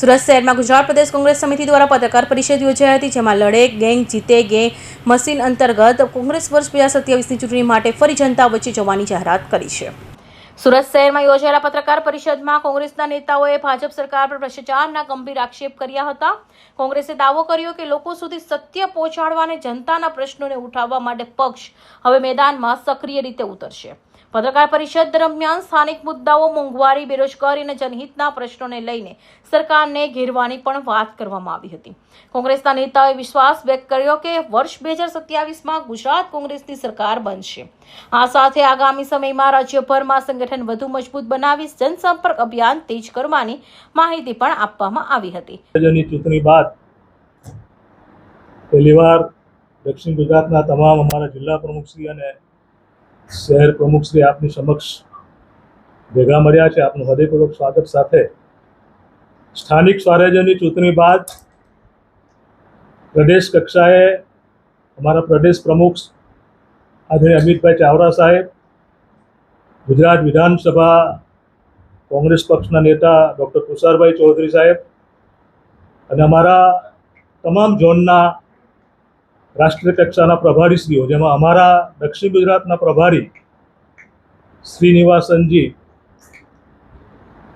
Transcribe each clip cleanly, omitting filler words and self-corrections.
સુરત શહેરમાં ગુજરાત પ્રદેશ કોંગ્રેસ સમિતિ દ્વારા પત્રકાર પરિષદ યોજાઈ હતી, જેમાં લડે ગેંગ જીતે ગેંગ મશીન અંતર્ગત કોંગ્રેસ વર્ષ 2027ની ચૂંટણી માટે ફરી જનતા વચ્ચે જવાની જાહેરાત કરી છે। સુરત શહેરમાં યોજાયેલા પત્રકાર પરિષદમાં કોંગ્રેસના નેતાઓએ ભાજપ સરકાર પર ભ્રષ્ટાચારના ગંભીર આક્ષેપ કર્યા હતા। કોંગ્રેસે દાવો કર્યો કે લોકો સુધી સત્ય પહોંચાડવા અને જનતાના પ્રશ્નોને ઉઠાવવા માટે પક્ષ હવે મેદાનમાં સક્રિય રીતે ઉતરશે। પત્રકાર પરિષદ દરમિયાન સ્થાનિક મુદ્દાઓ, મોંઘવારી, બેરોજગારી અને જનહિતના પ્રશ્નોને લઈને સરકારને ઘેરવાની પણ વાત કરવામાં આવી હતી। કોંગ્રેસના નેતાઓએ વિશ્વાસ વ્યક્ત કર્યો કે વર્ષ 2027માં ગુજરાત કોંગ્રેસની સરકાર બનશે। આ સાથે આગામી સમયમાં રાજ્યભરમાં સંગઠન વધુ મજબૂત બનાવી જનસંપર્ક અભિયાન તેજ કરવાની માહિતી પણ આપવામાં આવી હતી। ચૂંટણી બાદ પહેલીવાર દક્ષિણ ગુજરાતના તમામ અમારા જિલ્લા પ્રમુખશ્રી અને શહેર પ્રમુખશ્રી આપની સમક્ષ ભેગા મળ્યા છે। આપનું હૃદયપૂર્વક સ્વાગત સાથે સ્થાનિક સ્વરાજ્યની ચૂંટણી બાદ પ્રદેશ કક્ષાએ અમારા પ્રદેશ પ્રમુખ આદરણીય અમિતભાઈ ચાવડા સાહેબ, ગુજરાત વિધાનસભા કોંગ્રેસ પક્ષના નેતા ડૉક્ટર તુષારભાઈ ચૌધરી સાહેબ અને અમારા તમામ ઝોનના રાષ્ટ્રીય કક્ષાના પ્રભારીશ્રીઓ, જેમાં અમારા દક્ષિણ ગુજરાતના પ્રભારી શ્રીનિવાસનજી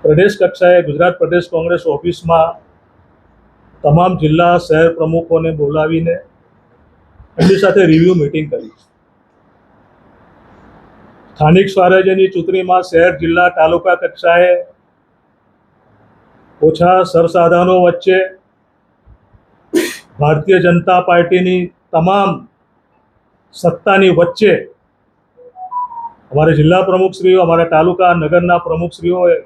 પ્રદેશ કક્ષાએ ગુજરાત પ્રદેશ કોંગ્રેસ ઓફિસમાં તમામ જિલ્લા શહેર પ્રમુખોને બોલાવીને એમની સાથે રિવ્યુ મિટિંગ કરી। સ્થાનિક સ્વરાજ્યની ચૂંટણીમાં શહેર, જિલ્લા, તાલુકા કક્ષાએ ઓછા સંસાધનો વચ્ચે ભારતીય જનતા પાર્ટીની તમામ સત્તાની વચ્ચે અમારા જિલ્લા પ્રમુખશ્રીઓ, અમારા તાલુકા નગરના પ્રમુખશ્રીઓએ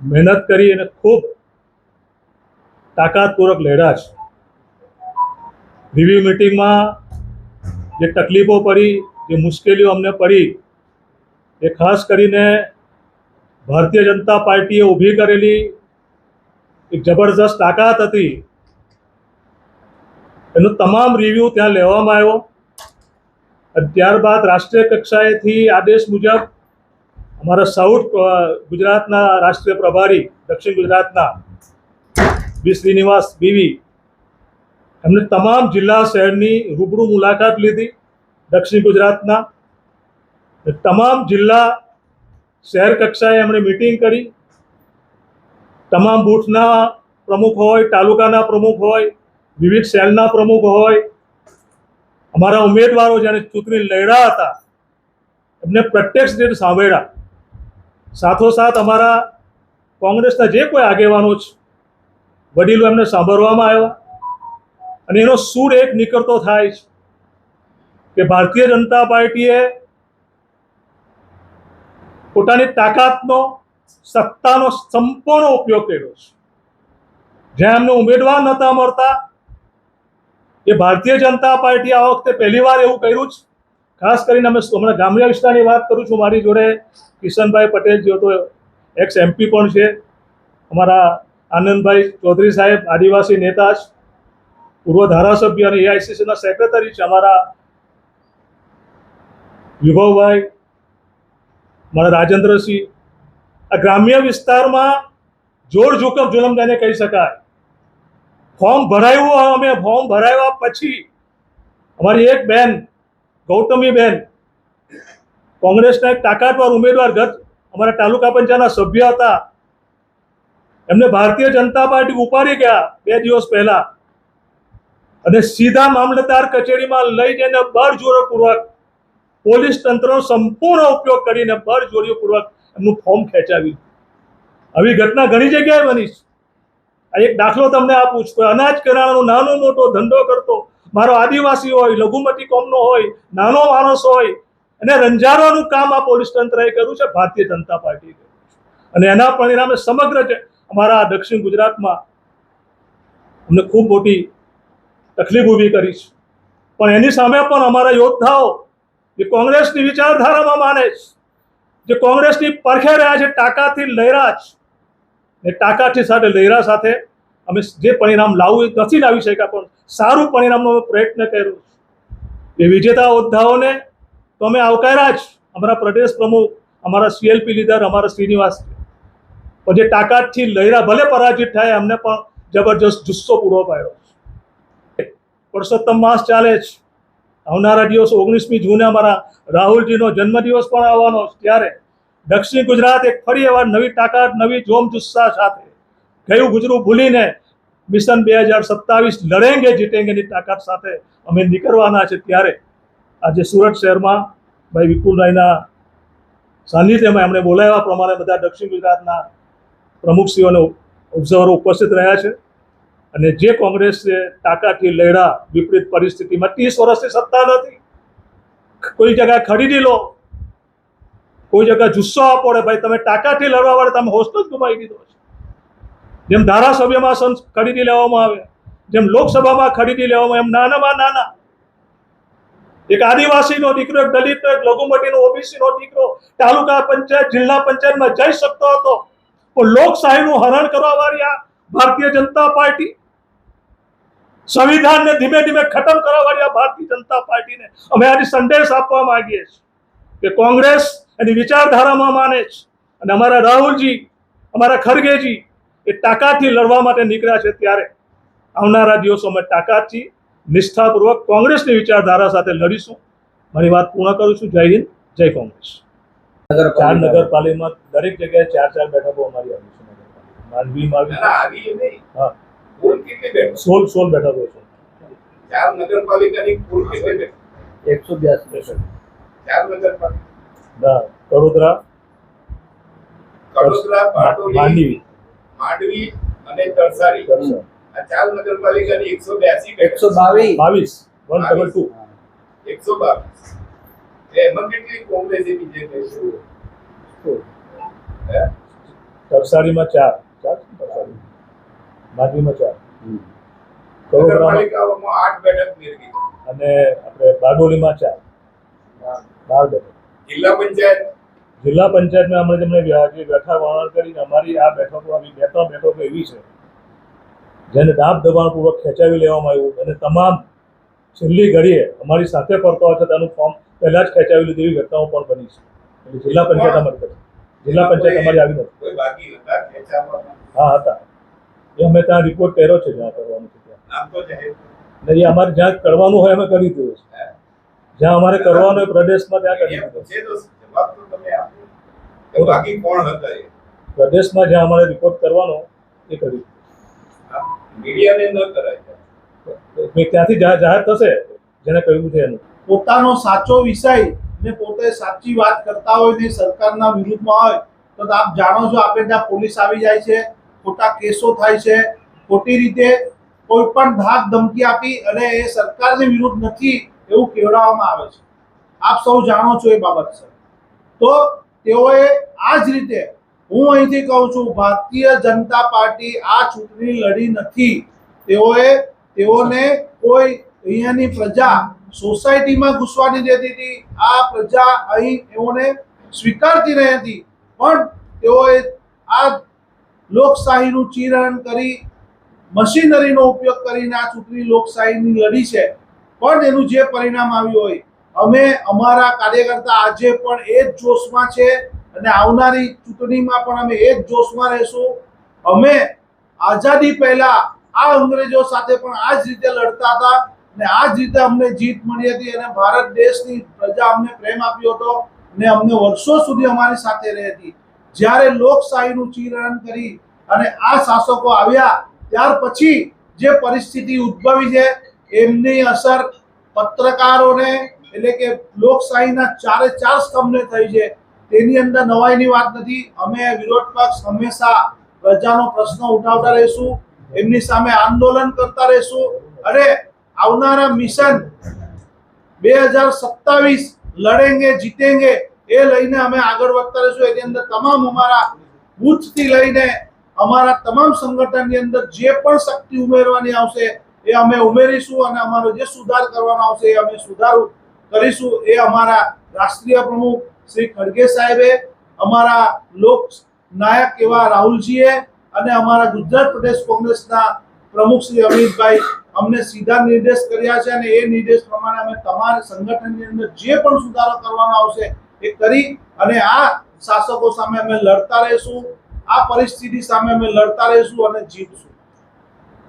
મહેનત કરી અને ખૂબ તાકાતપૂર્વક લડ્યા છે। રિવ્યુ મિટિંગમાં જે તકલીફો પડી, જે મુશ્કેલીઓ અમને પડી, એ ખાસ કરીને ભારતીય જનતા પાર્ટીએ ઊભી કરેલી એક જબરદસ્ત તાકાત હતી, એનો તમામ રિવ્યુ ત્યાં લેવામાં આવ્યો। અને ત્યારબાદ રાષ્ટ્રીય કક્ષાએથી આદેશ મુજબ અમારા સાઉથ ગુજરાતના રાષ્ટ્રીય પ્રભારી દક્ષિણ ગુજરાતના બી શ્રીનિવાસ બીવી એમને તમામ જિલ્લા શહેરની રૂબરૂ મુલાકાત લીધી દક્ષિણ ગુજરાતના। તમામ જિલ્લા શહેર કક્ષાએ એમણે મિટિંગ કરી। તમામ બૂથના પ્રમુખ હોય, તાલુકાના પ્રમુખ હોય, વિવિધ સેલના પ્રમુખ હોય, અમારા ઉમેદવારો જ્યારે ચૂંટણી લડ્યા હતા એમને પ્રત્યક્ષ રીતે સાંભળ્યા। સાથોસાથ અમારા કોંગ્રેસના જે કોઈ આગેવાનો છે, વડીલો, એમને સાંભળવામાં આવ્યા અને એનો સૂર એક નીકળતો થાય છે કે ભારતીય જનતા પાર્ટીએ પોતાની તાકાતનો, સત્તાનો સંપૂર્ણ ઉપયોગ કર્યો છે। જ્યાં એમને ઉમેદવાર નહોતા મળતા, એ ભારતીય જનતા પાર્ટી આ વખતે પહેલીવાર એવું કર્યું છે। ખાસ કરીને અમે હમણાં ગ્રામ્ય વિસ્તારની વાત કરું છું, મારી જોડે કિશનભાઈ પટેલ, જેઓ તો એક્સ MP પણ છે, અમારા આનંદભાઈ ચૌધરી સાહેબ, આદિવાસી નેતા છે, પૂર્વ ધારાસભ્ય અને AICCના સેક્રેટરી છે, અમારા વિભવભાઈ, અમારા રાજેન્દ્રસિંહ। આ ગ્રામ્ય વિસ્તારમાં જોર જોખમ જુલમ તેને કહી શકાય। ફોર્મ ભરાયું, અમે ફોર્મ ભરાવ્યા પછી અમારી એક બેન ગૌતમીબેન, કોંગ્રેસના એક તાકાતવાર ઉમેદવાર, ગત અમારા તાલુકા પંચાયતના સભ્ય હતા, એમને ભારતીય જનતા પાર્ટી ઉપાડી ગયા 2 દિવસ પહેલા અને સીધા મામલતદાર કચેરીમાં લઈ જઈને બળજોરપૂર્વક પોલીસ તંત્રનો સંપૂર્ણ ઉપયોગ કરીને બળજોરીપૂર્વક એમનું ફોર્મ ખેંચાવ્યું। આવી ઘટના ઘણી જગ્યાએ બની છે। આ એક દાખલો તમને આપું છું। અનાજ કરિયાણાનો નાનો મોટો ધંધો કરતો મારો આદિવાસી હોય, લઘુમતી કોમનો હોય, નાનો માણસ હોય, અને રંજારવાનું કામ આ પોલીસ તંત્રએ કર્યું છે, ભારતીય જનતા પાર્ટીએ કર્યું છે। અને એના પરિણામે સમગ્ર અમારા દક્ષિણ ગુજરાતમાં અમને ખૂબ મોટી તકલીફ ઊભી કરી છે। પણ એની સામે પણ અમારા યોદ્ધાઓ જે કોંગ્રેસની વિચારધારામાં માને છે, જે કોંગ્રેસની પરખે રહ્યા છે, તાકાતથી લહેરા છે, એ તાકાતથી સાથે લહેરા સાથે અમે જે પરિણામ લાવવું નથી લાવી શક્યા, પણ સારું પરિણામનો પ્રયત્ન કર્યો છે। એ વિજેતા યોદ્ધાઓને તો અમે આવકાર્યા જ। અમારા પ્રદેશ પ્રમુખ, અમારા CLP લીડર, અમારા શ્રીનિવાસ, પછી તાકાતથી લહેરા ભલે પરાજિત થાય, અમને પણ જબરજસ્ત જુસ્સો પૂરો પાડ્યો. પુરુષોત્તમ માસ ચાલે છે. આવનારા દિવસો 19મી જૂને અમારા રાહુલજીનો જન્મદિવસ પણ આવવાનો છે. ત્યારે દક્ષિણ ગુજરાત એક ફરી એવા નવી તાકાત, નવી જોમ જુસ્સા સાથે ગયું ગુજરું ભૂલીને મિશન 2027 લડેંગે જીતેંગેની તાકાત સાથે અમે નીકળવાના છે. ત્યારે આજે સુરત શહેરમાં ભાઈ વિપુલભાઈના સાનિધ્યમાં એમણે બોલાવ્યા પ્રમાણે બધા દક્ષિણ ગુજરાતના પ્રમુખશ્રીઓને ઓબ્ઝર્વરો ઉપસ્થિત રહ્યા છે. અને જે કોંગ્રેસે તાકાતથી લડ્યા વિપરીત પરિસ્થિતિમાં 30 વર્ષથી સત્તા નથી, કોઈ જગ્યાએ ખરીદી લો, કોઈ જગ્યાએ જુસ્સો આપો રે ભાઈ, તમે તાકાતથી લડવા વાળા તમે હોસ્ટ જ ગુમાવી દીધો છે. જેમ ધારાસભ્યમાં ખરીદી લેવામાં આવે, જેમ લોકસભામાં ખરીદી લેવામાં, એમ નાનામાં નાના એક આદિવાસીનો દીકરો, એક દલિતનો, એક લઘુમતીનો, ઓબીસીનો દીકરો તાલુકા પંચાયત, જિલ્લા પંચાયતમાં જઈ શકતો હતો, પણ લોકશાહીનું હરણ કરવા વાળી આ ભારતીય જનતા પાર્ટી, સંવિધાનને ધીમે ધીમે ખતમ કરવા વાળી આ ભારતીય જનતા પાર્ટીને અમે આજે સંદેશ આપવા માંગીએ છીએ કે કોંગ્રેસ એની વિચારધારામાં માને છે અને અમારા રાહુલજી, અમારા ખરગેજી એ તાકાતથી લડવા માટે નીકળ્યા છે. ત્યારે આવનારા દિવસોમાં તાકાતથી, નિષ્ઠાપૂર્વક કોંગ્રેસની વિચારધારા સાથે લડીશું. મારી વાત પૂર્ણ કરું છું. જય હિન્દ, જય કોંગ્રેસ. 4 નગરપાલિકામાં દરેક જગ્યાએ 4 બેઠકો અમારી આવી છે. માંડવીમાં હા 16 બેઠકો છે. 4 નગરપાલિકાની કુલ કેટલી બેઠક? 182 બેઠક. 4 નગરપાલિકા. વડોદરા, કડોદરા, બારડોલી, માંડવી અને તરસાલી. આ 4 નગરપાલિકાની 182 બેઠક. 122. 122 122. એમાં કેટલી કોંગ્રેસી બીજેપી છે? તરસાલીમાં 4, માંડવીમાં 4, વડોદરામાં નગરપાલિકાઓમાં 8 બેઠક નિર્ગી અને આપણે બારડોલીમાં 4, 12 બેઠક. જિલ્લા પંચાયત જિલ્લા પંચાયતમાં અમે જેમને જે બેઠા વર્ણન કરીને અમારી આ બેઠકો આવી 2-3 બેઠકો એવી છે જેને દાબ દબાણપૂર્વક ખેંચાવી લેવામાં આવ્યું અને તમામ છેલ્લી ઘડીએ અમારી સાથે પડતો હોય છે તેનું ફોર્મ પહેલા જ ખેંચાવી લીધું એવી ઘટનાઓ પણ બની છે. એટલે જિલ્લા પંચાયત અમારી આવી નથી. કોઈ બાકી હતા ખેંચાવવામાં? હા હતા, એ અમે ત્યાં રિપોર્ટ કર્યો છે જ્યાં કરવાનું છે ત્યાં. નામ તો જાહેર ને એ અમારે જ્યાં કરવાનું હોય અમે કરી દીધું છે. જ્યાં અમારે કરવાનું હોય પ્રદેશમાં ત્યાં કરી દીધું. પૂછે તો જવાબ તો તમે આપો કે બાકી કોણ હતા એ? પ્રદેશમાં જ્યાં અમારે રિપોર્ટ કરવાનો એ કરી દીધું. મીડિયાને ન કરાય. ત્યાંથી જાહેર થશે જેને કહ્યું છે એનું. પોતાનો સાચો વિષય ને પોતે સાચી વાત કરતા હોય ને સરકારના વિરુદ્ધમાં હોય તો આપ જાણો છો, આપણે ત્યાં પોલીસ આવી જાય છે, ખોટા કેસો થાય છે, ખોટી રીતે કોઈ પણ ધાક ધમકી આપી અને એ સરકારની વિરુદ્ધ નથી એવું કહેવડાવવામાં આવે છે. આપ સૌ જાણો છો એ બાબત છે. તો તેઓએ આ જ રીતે, હું અહીંથી કહું છું, ભારતીય જનતા પાર્ટી આ ચૂંટણી લડી નથી. તેઓને કોઈ અહીંયાની પ્રજા સોસાયટીમાં ઘૂસવાની દેતી હતી. આ પ્રજા અહીં તેઓને સ્વીકારતી રહી હતી, પણ તેઓએ આ લોકશાહીનું ચીરહરણ કરી, મશીનરીનો ઉપયોગ કરીને આ ચૂંટણી લોકશાહીની લડી છે. પણ એનું જે પરિણામ આવ્યું હોય, અમે અમારા કાર્યકર્તા આજે પણ એ જ જોશમાં છે અને આવનારી ચૂંટણીમાં પણ અમે એ જ જોશમાં રહીશું. અમે આઝાદી પહેલા આ અંગ્રેજો સાથે પણ આ જ રીતે લડતા હતા ને આ જ રીતે અમને જીત મળી હતી અને ભારત દેશની પ્રજા અમને પ્રેમ આપ્યો હતો ને અમને વર્ષો સુધી અમારી સાથે રહી હતી. જ્યારે લોકશાહીનું ચીરહરણ કરી અને આ શાસકો આવ્યા ત્યાર પછી જે પરિસ્થિતિ ઉદ્ભવી છે એમની અસર પત્રકારોને એટલે કે લોકશાહીના 4 સ્તંભને થઈ છે. તેની અંદર નવાઈની વાત નથી. અમે વિરોધ પક્ષ હંમેશા પ્રજાનો પ્રશ્ન ઉઠાવતા રહીશું, એમની સામે આંદોલન કરતા રહીશું અને આવનારા મિશન 2027 લડેંગે જીતેંગે એ લઈને અમે આગળ વધતા રહીશું. એની અંદર તમામ અમારા બૂથથી લઈને અમારા તમામ સંગઠનની અંદર જે પણ શક્તિ ઉમેરવાની આવશે એ અમે ઉમેરીશું અને અમારો જે સુધાર કરવાનો આવશે એ અમે સુધાર કરીશું. એ અમારા રાષ્ટ્રીય પ્રમુખ શ્રી ખડગે સાહેબે, અમારા લોક નાયક એવા રાહુલજીએ અને અમારા ગુજરાત પ્રદેશ કોંગ્રેસના પ્રમુખ શ્રી અમિતભાઈ અમને સીધા નિર્દેશ કર્યા છે અને એ નિર્દેશ પ્રમાણે અમે તમારા સંગઠનની અંદર જે પણ સુધારો કરવાનો આવશે એ કરી અને આ શાસકો સામે અમે લડતા રહીશું. આ પરિસ્થિતિ સામે અમે લડતા રહીશું અને જીતશું.